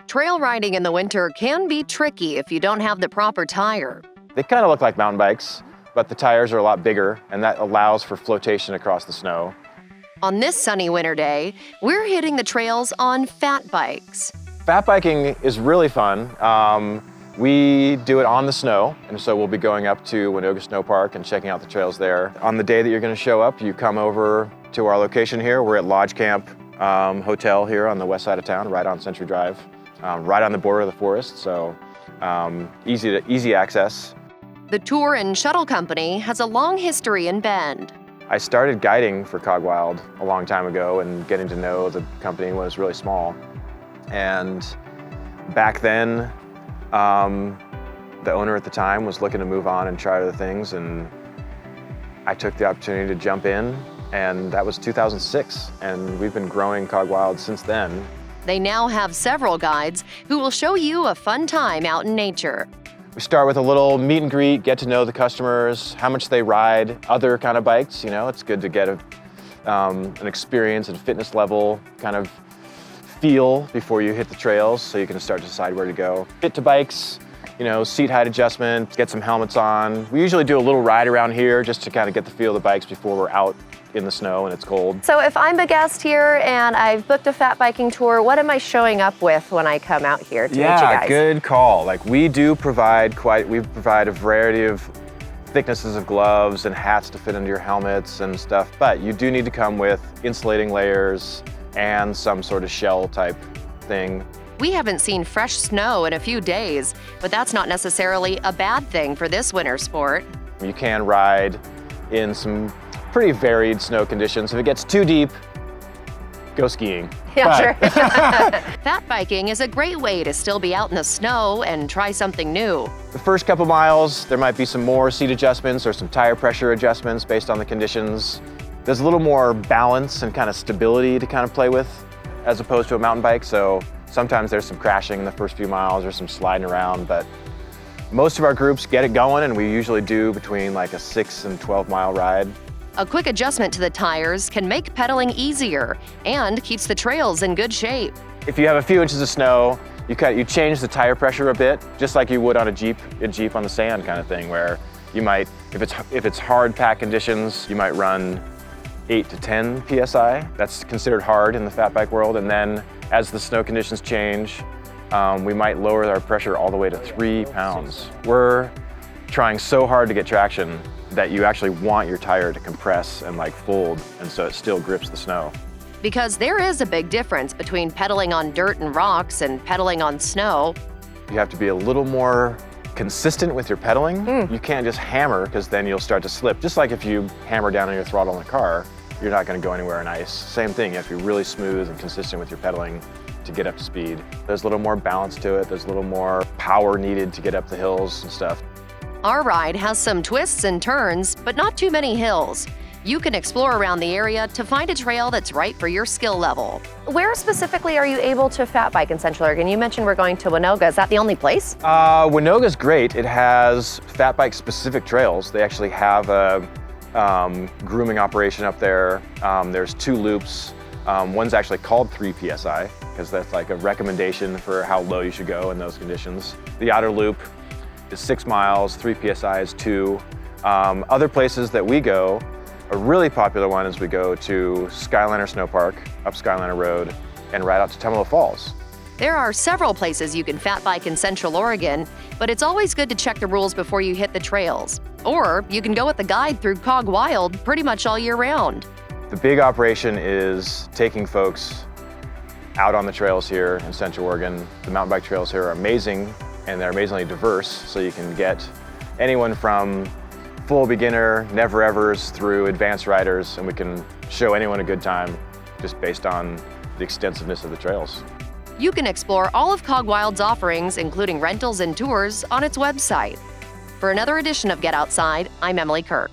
Trail riding in the winter can be tricky if you don't have the proper tire. They kind of look like mountain bikes, but the tires are a lot bigger, and that allows for flotation across the snow. On this sunny winter day, we're hitting the trails on fat bikes. Fat biking is really fun. We do it on the snow, and so we'll be going up to Wonderland Snow Park and checking out the trails there. On the day that you're going to show up, you come over to our location here. We're at Lodge Camp Hotel here on the west side of town, right on Century Drive, right on the border of the forest, so easy access. The tour and shuttle company has a long history in Bend. I started guiding for Cog Wild a long time ago and getting to know the company when it was really small. And back then, the owner at the time was looking to move on and try other things, and I took the opportunity to jump in, and that was 2006, and we've been growing Cog Wild since then. They now have several guides who will show you a fun time out in nature. We start with a little meet and greet, get to know the customers, how much they ride other kind of bikes. You know, it's good to get an experience and fitness level kind of feel before you hit the trails, so you can start to decide where to go. Fit to bikes, you know, seat height adjustment, get some helmets on. We usually do a little ride around here just to kind of get the feel of the bikes before we're out in the snow and it's cold. So if I'm a guest here and I've booked a fat biking tour, what am I showing up with when I come out here to meet you guys? Yeah, good call. Like we provide a variety of thicknesses of gloves and hats to fit into your helmets and stuff, but you do need to come with insulating layers and some sort of shell type thing. We haven't seen fresh snow in a few days, but that's not necessarily a bad thing for this winter sport. You can ride in some pretty varied snow conditions. If it gets too deep, go skiing. Yeah, sure. Fat biking is a great way to still be out in the snow and try something new. The first couple miles, there might be some more seat adjustments or some tire pressure adjustments based on the conditions. There's a little more balance and kind of stability to kind of play with as opposed to a mountain bike, so sometimes there's some crashing in the first few miles or some sliding around, but most of our groups get it going, and we usually do between like a 6 and 12 mile ride. A quick adjustment to the tires can make pedaling easier and keeps the trails in good shape. If you have a few inches of snow, you change the tire pressure a bit, just like you would on a Jeep on the sand kind of thing, where you might, if it's hard pack conditions, you might run 8 to 10 PSI. That's considered hard in the fat bike world. And then as the snow conditions change, we might lower our pressure all the way to 3 pounds. We're trying so hard to get traction that you actually want your tire to compress and like fold, and so it still grips the snow. Because there is a big difference between pedaling on dirt and rocks and pedaling on snow. You have to be a little more consistent with your pedaling. You can't just hammer, because then you'll start to slip. Just like if you hammer down on your throttle in a car, you're not going to go anywhere on ice. Same thing, you have to be really smooth and consistent with your pedaling to get up to speed. There's a little more balance to it. There's a little more power needed to get up the hills and stuff. Our ride has some twists and turns, but not too many hills. You can explore around the area to find a trail that's right for your skill level. Where specifically are you able to fat bike in Central Oregon? You mentioned we're going to Wonderland. Is that the only place? Wonderland's great. It has fat bike specific trails. They actually have a grooming operation up there. There's 2 loops. One's actually called 3 PSI, because that's like a recommendation for how low you should go in those conditions. The outer loop is 6 miles, 3 PSI is 2. Other places that we go, a really popular one is we go to Skyliner Snow Park, up Skyliner Road, and right out to Tumalo Falls. There are several places you can fat bike in Central Oregon, but it's always good to check the rules before you hit the trails. Or you can go with the guide through Cog Wild pretty much all year round. The big operation is taking folks out on the trails here in Central Oregon. The mountain bike trails here are amazing, and they're amazingly diverse, so you can get anyone from full beginner, never-evers, through advanced riders, and we can show anyone a good time just based on the extensiveness of the trails. You can explore all of Cog Wild's offerings, including rentals and tours, on its website. For another edition of Get Outside, I'm Emily Kirk.